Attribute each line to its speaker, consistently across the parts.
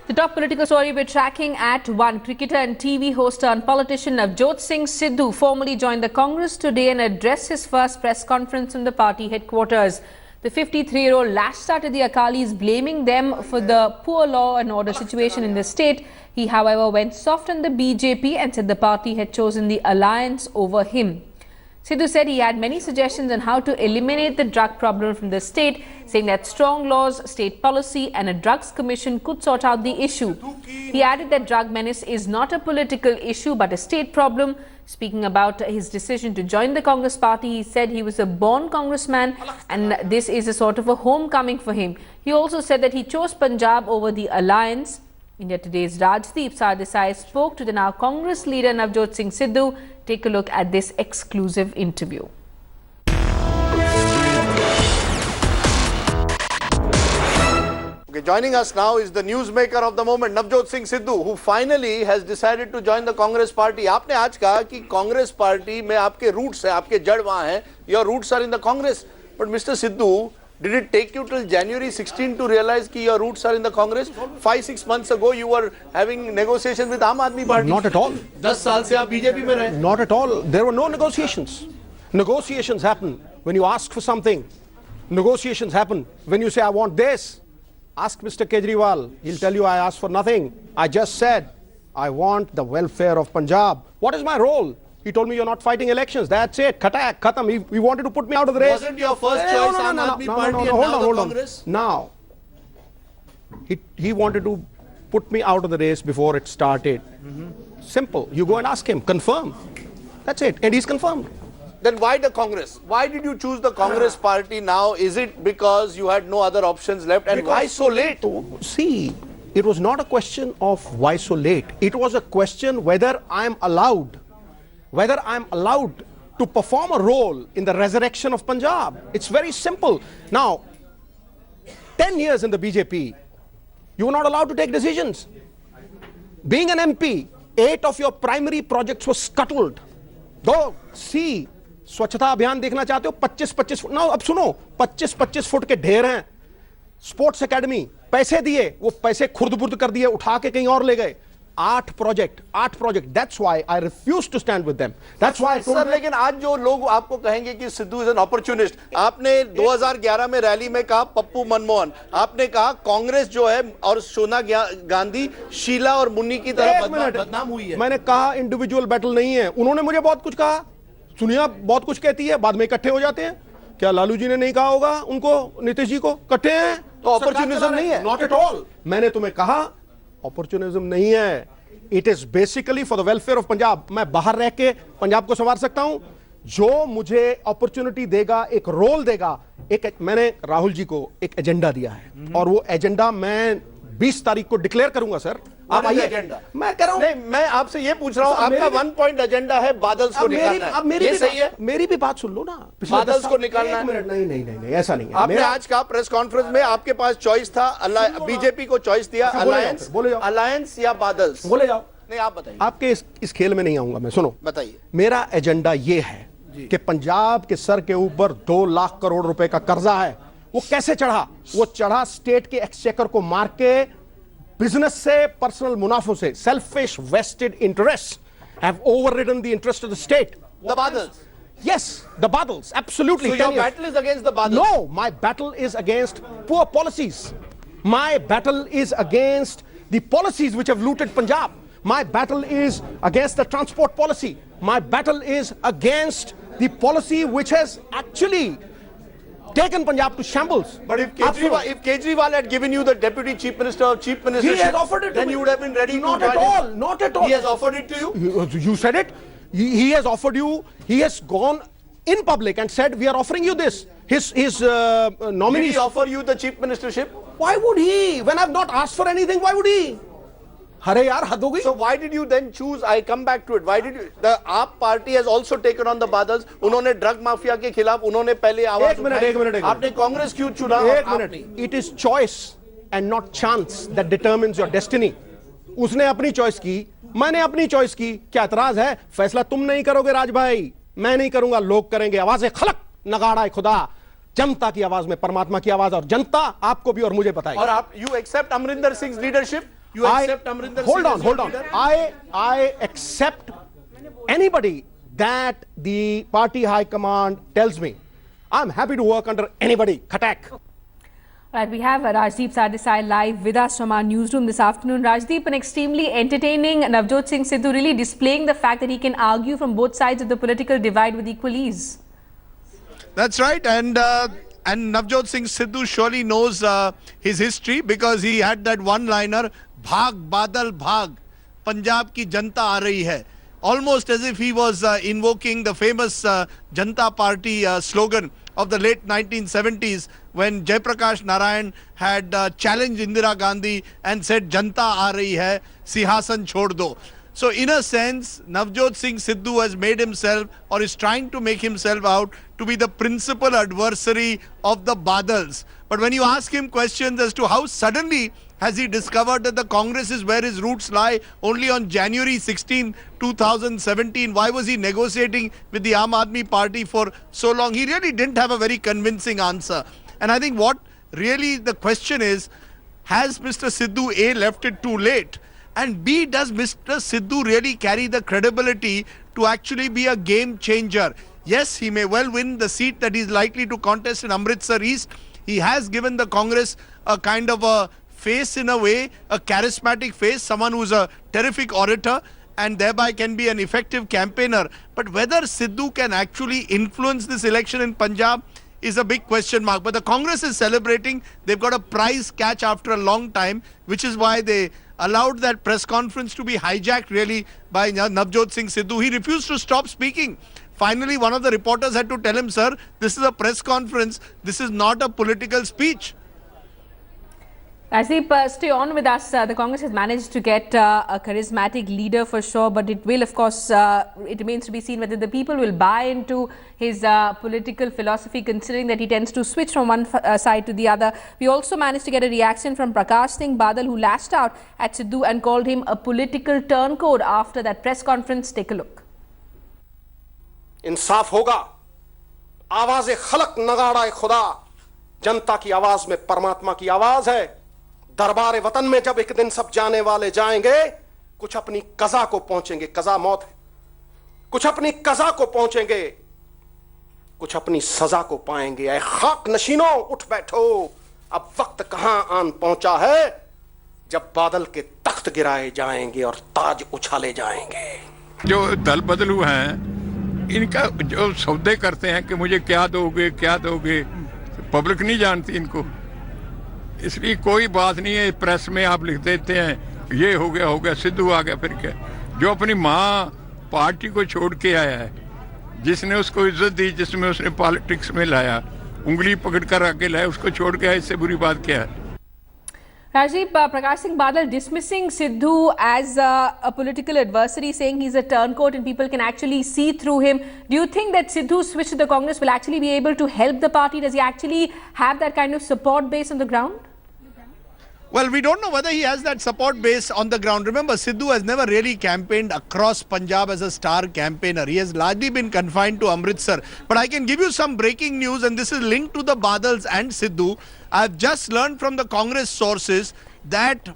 Speaker 1: The top political story we're tracking at 1. Cricketer and TV host and politician Navjot Singh Sidhu formally joined the Congress today and addressed his first press conference in the party headquarters. The 53-year-old lashed out at the Akalis, blaming them for the poor law and order situation in the state. He, however, went soft on the BJP and said the party had chosen the alliance over him. Sidhu said he had many suggestions on how to eliminate the drug problem from the state, saying that strong laws, state policy and a drugs commission could sort out the issue. He added that drug menace is not a political issue but a state problem. Speaking about his decision to join the Congress party, he said he was a born congressman and this is a sort of a homecoming for him. He also said that he chose Punjab over the alliance. India Today's Rajdeep Sardesai spoke to the now Congress leader Navjot Singh Sidhu. Take a look at this exclusive interview.
Speaker 2: Okay, joining us now is the newsmaker of the moment, Navjot Singh Sidhu, who finally has decided to join the Congress party. आपने आज कहा कि Congress party में आपके roots हैं, आपके जड़ वहाँ हैं. Your roots are in the Congress. But Mr. Sidhu, did it take you till January 16 to realize that your roots are in the Congress? 5-6 months ago, you were having negotiations with Aam Aadmi Party.
Speaker 3: Not at all.
Speaker 2: 10 साल से आप BJP में रहे.
Speaker 3: Not at all. There were no negotiations. Negotiations happen when you ask for something. Negotiations happen when you say, I want this. Ask Mr. Kejriwal. He'll tell you I asked for nothing. I just said, I want the welfare of Punjab. What is my role? He told me you're not fighting elections. That's it. Khatak, khatam. He wanted to put me out of the race.
Speaker 2: Wasn't your first choice Aam Aadmi Party and now the Congress?
Speaker 3: Now, he wanted to put me out of the race before it started. Simple. You go and ask him. Confirm. That's it. And he's confirmed.
Speaker 2: Then why the Congress? Why did you choose the Congress party now? Is it because you had no other options left? And why so late?
Speaker 3: See, it was not a question of why so late. It was a question whether I'm allowed to perform a role in the resurrection of Punjab. It's very simple. Now, 10 years in the BJP, you were not allowed to take decisions. Being an MP, 8 of your primary projects were scuttled. Go see, स्वच्छता अभियान देखना चाहते हो 25-25 foot. अब सुनो, 25-25 foot के ढेर हैं. स्पोर्ट्स एकेडमी, पैसे दिए, वो पैसे खुर्द-बुर्द कर दिए, उठा के कहीं और ले गए. 8 project. That's why I refuse to stand with them. That's why I told
Speaker 2: sir, लेकिन आज जो लोग आपको कहेंगे कि सिद्धू इज एन अपॉर्चुनिस्ट. आपने 2011 में रैली में कहा पप्पू मनमोहन. आपने कहा कांग्रेस जो है और सोनिया गांधी शीला और मुन्नी की तरह बदनाम हुई है.
Speaker 3: मैंने कहा इंडिविजुअल बैटल नहीं है. उन्होंने मुझे बहुत कुछ कहा. सोनिया बहुत कुछ कहती है, बाद में इकट्ठे हो जाते हैं. क्या लालू जी ने नहीं कहा होगा उनको, नीतीश जी को? इकट्ठे हैं तो अपॉर्चुनिज्म नहीं है.
Speaker 2: Not at all.
Speaker 3: मैंने तुम्हें कहा अपॉर्चुनिज्म नहीं है. It is basically for the welfare of Punjab. मैं बाहर रह के पंजाब को संवार सकता हूं. जो मुझे अपॉर्चुनिटी देगा, एक रोल देगा. मैंने राहुल जी को एक एजेंडा दिया है और वो एजेंडा मैं 20 तारीख को डिक्लेयर करूंगा. सर
Speaker 2: आप आइए. एजेंडा मैं कह रहा हूं. नहीं, मैं आपसे ये पूछ रहा हूं. आपका 1 पॉइंट एजेंडा है बादल्स को निकालना है. ये सही है?
Speaker 3: मेरी भी बात सुन लो ना.
Speaker 2: बादल्स को निकालना है.
Speaker 3: नहीं, ऐसा नहीं है.
Speaker 2: आपने आज कहा प्रेस कॉन्फ्रेंस में आपके पास चॉइस था. बीजेपी को चॉइस दिया, अलायंस या बादल्स.
Speaker 3: बोले जाओ.
Speaker 2: नहीं, आप बताइए.
Speaker 3: आपके इस खेल में नहीं आऊंगा मैं. सुनो,
Speaker 2: बताइए.
Speaker 3: मेरा एजेंडा ये है कि पंजाब के सर के ऊपर 2 लाख करोड़ रुपए का कर्जा है. वो कैसे चढ़ा? वो चढ़ा स्टेट के एक्सचेकर को मार के, बिजनेस से, पर्सनल मुनाफों से. Selfish vested interest have overridden the interest of the state.
Speaker 2: The Badals.
Speaker 3: Yes, the Badals, absolutely.
Speaker 2: So your battle is against the Badals?
Speaker 3: No, my battle is against poor policies. My battle is against the policies which have looted Punjab. My battle is against the transport policy. My battle is against the policy which has actually taken Punjab to shambles.
Speaker 2: But if Kejriwal had given you the deputy chief minister or chief minister,
Speaker 3: he has offered it to
Speaker 2: then
Speaker 3: me.
Speaker 2: You would have been ready.
Speaker 3: Not at all. Not at all.
Speaker 2: He has offered it to you.
Speaker 3: You said it. He has offered you. He has gone in public and said, we are offering you this. His nominee.
Speaker 2: Did he offer you the chief ministership?
Speaker 3: Why would he? When I've not asked for anything, why would he? Hare yaar, had ho gayi.
Speaker 2: So why did you then choose? I come back to it. Why did you? The AAP party has also taken on the Badals. उन्होंने drug mafia के खिलाफ उन्होंने पहले आवाज उठाई.
Speaker 3: एक minute.
Speaker 2: आपने कांग्रेस क्यों चुना?
Speaker 3: एक minute. It is choice and not chance that determines your destiny. उसने अपनी चॉइस की, मैंने अपनी चॉइस की. क्या एतराज है? फैसला तुम नहीं करोगे राज भाई, मैं नहीं करूंगा, लोग करेंगे. आवाजें खलक, नगाड़ा खुदा, जनता की आवाज में परमात्मा की आवाज, और जनता आपको भी और मुझे बताएगी.
Speaker 2: और आप, you accept Amarinder Singh leadership? You accept Amrinder
Speaker 3: hold
Speaker 2: Singh
Speaker 3: on,
Speaker 2: as your
Speaker 3: hold on.
Speaker 2: leader?
Speaker 3: I accept anybody that the party high command tells me. I'm happy to work under anybody. Khatak.
Speaker 1: Right, we have Rajdeep Sardesai live with us from our newsroom this afternoon. Rajdeep, an extremely entertaining Navjot Singh Sidhu, really displaying the fact that he can argue from both sides of the political divide with equal ease.
Speaker 2: That's right, and Navjot Singh Sidhu surely knows his history because he had that one-liner, "Bhag Badal Bhag, Punjab ki janta aa rahi hai." Almost as if he was invoking the famous Janta Party slogan of the late 1970s when Jaiprakash Narayan had challenged Indira Gandhi and said, "Janta aa rahi hai, Sihasan chhod do." So in a sense, Navjot Singh Sidhu has made himself or is trying to make himself out to be the principal adversary of the Badals. But when you ask him questions as to how suddenly has he discovered that the Congress is where his roots lie only on January 16, 2017, why was he negotiating with the Aam Aadmi Party for so long? He really didn't have a very convincing answer. And I think what really the question is, has Mr. Sidhu A left it too late? And B, does Mr. Sidhu really carry the credibility to actually be a game changer? Yes, he may well win the seat that he's likely to contest in Amritsar East. He has given the Congress a kind of a face in a way, a charismatic face, someone who's a terrific orator and thereby can be an effective campaigner. But whether Sidhu can actually influence this election in Punjab is a big question mark. But the Congress is celebrating. They've got a prize catch after a long time, which is why they allowed that press conference to be hijacked really by Navjot Singh Sidhu. He refused to stop speaking. Finally, one of the reporters had to tell him, "Sir, this is a press conference. This is not a political speech."
Speaker 1: Rajdeep, stay on with us. The Congress has managed to get a charismatic leader for sure, but it will, of course, it remains to be seen whether the people will buy into his political philosophy, considering that he tends to switch from one side to the other. We also managed to get a reaction from Prakash Singh Badal, who lashed out at Sidhu and called him a political turncoat after that press conference. Take a look.
Speaker 3: इंसाफ होगा, आवाज़ खलक नगाड़ा खुदा, जनता की आवाज में परमात्मा की आवाज है। दरबार वतन में जब एक दिन सब जाने वाले जाएंगे, कुछ अपनी कजा को पहुंचेंगे, कजा मौत है, कुछ अपनी कजा को पहुंचेंगे, कुछ अपनी सजा को पाएंगे। ऐ खाक नशीनों उठ बैठो, अब वक्त कहां आन पहुंचा है, जब बादल के तख्त गिराए जाएंगे और ताज उछाले जाएंगे।
Speaker 4: जो दल बदलू हैं, इनका जो सौदे करते हैं कि मुझे क्या दोगे, पब्लिक नहीं जानती इनको, इसलिए कोई बात नहीं है। प्रेस में आप लिख देते हैं ये हो गया, सिद्धू आ गया, फिर क्या। जो अपनी माँ पार्टी को छोड़ के आया है, जिसने उसको इज्जत दी, जिसमें उसने पॉलिटिक्स में लाया, उंगली पकड़ कर आगे लाया, उसको छोड़ के आया, इससे बुरी बात क्या है।
Speaker 1: Rajdeep, Prakash Singh Badal dismissing Sidhu as a political adversary, saying he's a turncoat and people can actually see through him. Do you think that Sidhu's switch to the Congress will actually be able to help the party? Does he actually have that kind of support base on the ground?
Speaker 2: Well, we don't know whether he has that support base on the ground. Remember, Sidhu has never really campaigned across Punjab as a star campaigner. He has largely been confined to Amritsar. But I can give you some breaking news, and this is linked to the Badals and Sidhu. I've just learned from the Congress sources that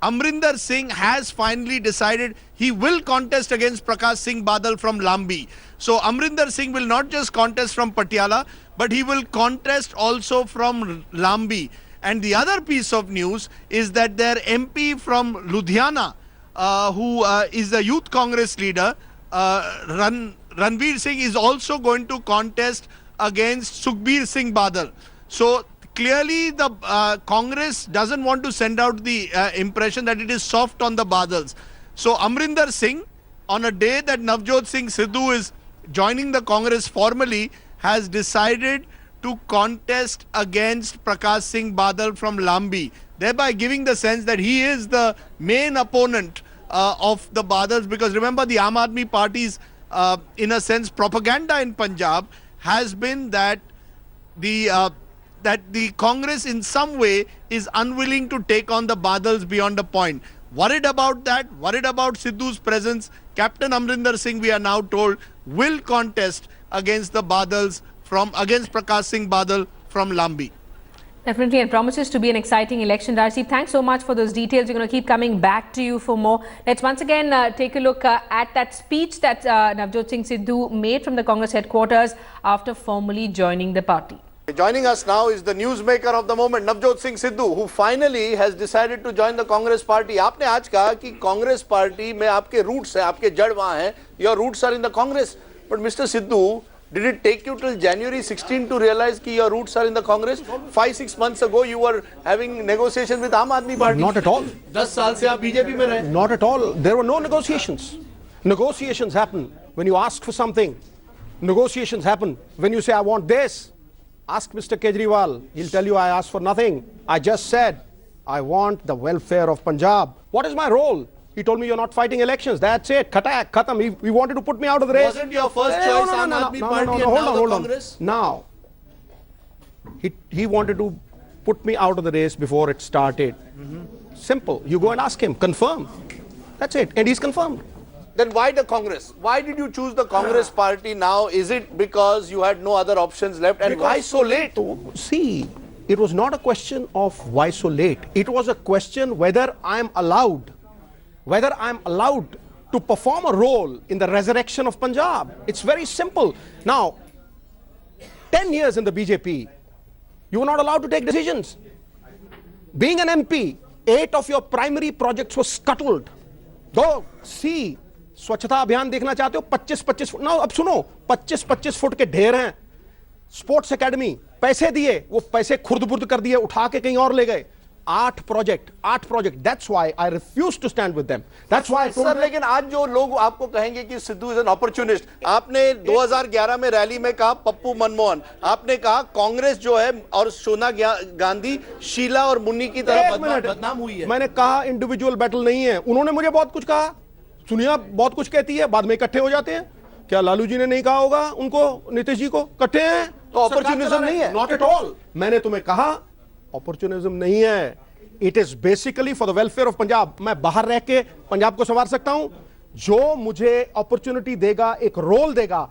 Speaker 2: Amrinder Singh has finally decided he will contest against Prakash Singh Badal from Lambi. So Amrinder Singh will not just contest from Patiala, but he will contest also from Lambi. And the other piece of news is that their MP from Ludhiana, who is the Youth Congress leader, Ranveer Singh, is also going to contest against Sukhbir Singh Badal. So clearly the Congress doesn't want to send out the impression that it is soft on the Badals. So Amrinder Singh, on a day that Navjot Singh Sidhu is joining the Congress formally, has decided to contest against Prakash Singh Badal from Lambi, thereby giving the sense that he is the main opponent of the Badals. Because remember, the Aam Aadmi Party's, in a sense, propaganda in Punjab has been that the Congress in some way is unwilling to take on the Badals beyond a point. Worried about that, worried about Sidhu's presence, Captain Amrinder Singh, we are now told, will contest against the Badals against Prakash Singh Badal from Lambi.
Speaker 1: Definitely, and promises to be an exciting election. Darshdeep, thanks so much for those details. We're going to keep coming back to you for more. Let's once again take a look at that speech that Navjot Singh Sidhu made from the Congress headquarters after formally joining the party.
Speaker 2: Joining us now is the newsmaker of the moment, Navjot Singh Sidhu, who finally has decided to join the Congress party. आपने आज कहा कि Congress party में आपके roots हैं, आपके जड़ वहां हैं. Your roots are in the Congress. But Mr. Sidhu, did it take you till January 16 to realize कि your roots are in the Congress? 5-6 months ago, you were having negotiations with Aam Aadmi Party.
Speaker 3: Not at all.
Speaker 2: 10 साल से आप BJP में रहे.
Speaker 3: Not at all. There were no negotiations. Negotiations happen when you ask for something. Negotiations happen when you say, I want this. Ask Mr. Kejriwal. He'll tell you I asked for nothing. I just said, I want the welfare of Punjab. What is my role? He told me you're not fighting elections. That's it. Khatak, khatam. He wanted to put me out of the race.
Speaker 2: Wasn't your first choice Aam Aadmi Party and now the Congress?
Speaker 3: Now, he wanted to put me out of the race before it started. Simple. You go and ask him. Confirm. That's it. And he's confirmed.
Speaker 2: Then why the Congress? Why did you choose the Congress party now? Is it because you had no other options left? And why so late?
Speaker 3: See, it was not a question of why so late. It was a question whether I'm allowed to perform a role in the resurrection of Punjab. It's very simple. Now, 10 years in the BJP, you were not allowed to take decisions. Being an MP, 8 of your primary projects were scuttled. Go see, स्वच्छता अभियान देखना चाहते हो 25-25 foot. ना अब सुनो, 25-25 foot के ढेर हैं. स्पोर्ट्स एकेडमी, पैसे दिए, वो पैसे खुर्द-बुर्द कर दिए, उठा के कहीं और ले गए. 8 project. That's why I refuse to stand with them. That's why I told
Speaker 2: sir, लेकिन आज जो लोग आपको कहेंगे कि सिद्धू इज एन अपॉर्चुनिस्ट. आपने 2011 में रैली में कहा पप्पू मनमोहन. आपने कहा कांग्रेस जो है और सोनिया गांधी शीला और मुन्नी की तरह बदनाम हुई है.
Speaker 3: मैंने कहा इंडिविजुअल बैटल नहीं है. उन्होंने मुझे बहुत कुछ कहा. सोनिया बहुत कुछ कहती है, बाद में इकट्ठे हो जाते हैं. क्या लालू जी ने नहीं कहा होगा उनको, नीतीश जी को? इकट्ठे हैं.
Speaker 2: तो अपॉर्चुनिज्म नहीं है.
Speaker 3: Not at all. मैंने तुम्हें कहा अपॉर्चुनिज्म नहीं है. It is basically for the welfare of Punjab. मैं बाहर रह के पंजाब को संवार सकता हूं. जो मुझे अपॉर्चुनिटी देगा, एक रोल देगा.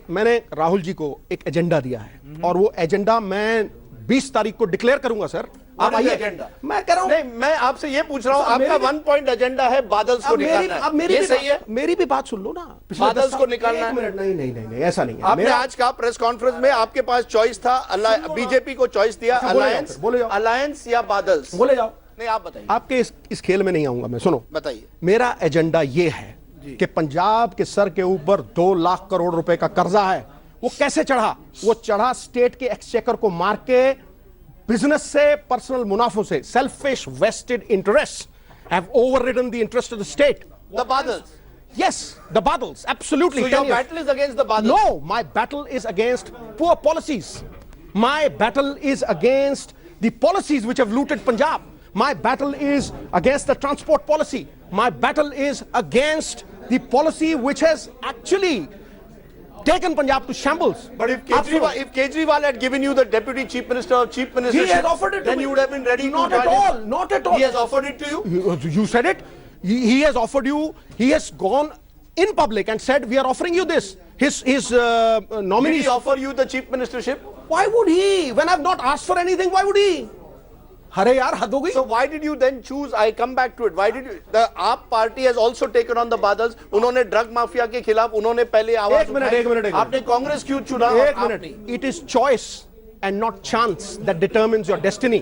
Speaker 3: मैंने राहुल जी को एक एजेंडा दिया है और वो एजेंडा मैं 20 तारीख को डिक्लेयर करूंगा. सर
Speaker 2: आप आइए. एजेंडा
Speaker 3: मैं कह रहा हूं.
Speaker 2: नहीं, मैं आपसे ये पूछ रहा हूं. आपका 1 पॉइंट एजेंडा है बादल्स को निकालना है. ये सही है?
Speaker 3: मेरी भी बात सुन लो ना.
Speaker 2: बादल्स को निकालना है.
Speaker 3: नहीं, ऐसा नहीं है.
Speaker 2: आपने आज कहा प्रेस कॉन्फ्रेंस में आपके पास चॉइस था. बीजेपी को चॉइस दिया, अलायंस या बादल्स.
Speaker 3: बोले जाओ.
Speaker 2: नहीं, आप बताइए.
Speaker 3: आपके इस खेल में नहीं आऊंगा मैं. सुनो,
Speaker 2: बताइए.
Speaker 3: मेरा एजेंडा ये है कि पंजाब के सर के ऊपर 2 लाख करोड़ रुपए का कर्जा है. वो कैसे चढ़ा? वो चढ़ा स्टेट के एक्सचेकर को मार के, बिजनेस से, पर्सनल मुनाफों से. Selfish vested interest have overridden the interest of the state.
Speaker 2: The Badals.
Speaker 3: Yes, the Badals, absolutely.
Speaker 2: So your battle is against the Badals?
Speaker 3: No, my battle is against poor policies. My battle is against the policies which have looted Punjab. My battle is against the transport policy. My battle is against the policy which has actually taken Punjab to shambles.
Speaker 2: But if Kejriwal had given you the deputy chief minister or chief minister,
Speaker 3: he had offered it to
Speaker 2: then
Speaker 3: me.
Speaker 2: you would have been ready.
Speaker 3: Not at all. Not at all.
Speaker 2: He has offered it to you.
Speaker 3: You said it. He has offered you. He has gone in public and said, "We are offering you this." His nominee.
Speaker 2: Did he offer you the chief ministership?
Speaker 3: Why would he? When I've not asked for anything, why would he? अरे यार हद हो गई.
Speaker 2: So why did you then choose? I come back to it. Why did you? The AAP party has also taken on the Badals. उन्होंने drug mafia के खिलाफ उन्होंने पहले आवाज उठाई.
Speaker 3: एक मिनट.
Speaker 2: आपने कांग्रेस क्यों चुना?
Speaker 3: एक minute. It is choice and not chance that determines your destiny.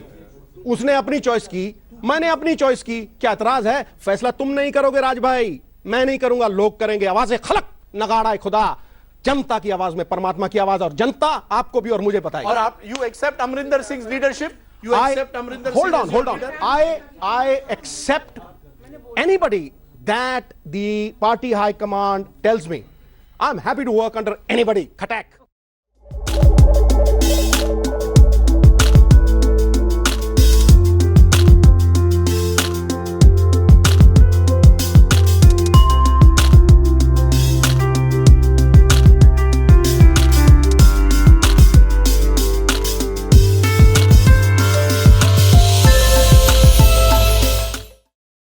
Speaker 3: उसने अपनी चॉइस की, मैंने अपनी चॉइस की. क्या एतराज है? फैसला तुम नहीं करोगे राज भाई, मैं नहीं करूंगा, लोग करेंगे. आवाज़ खलक नगाड़ा खुदा, जनता की आवाज में परमात्मा की आवाज, और जनता आपको भी और मुझे पता है.
Speaker 2: और आप you accept Amrinder Singh's leadership? You accept Amrinder
Speaker 3: Hold
Speaker 2: Singh
Speaker 3: on. I accept anybody that the party high command tells me. I'm happy to work under anybody. Khatak.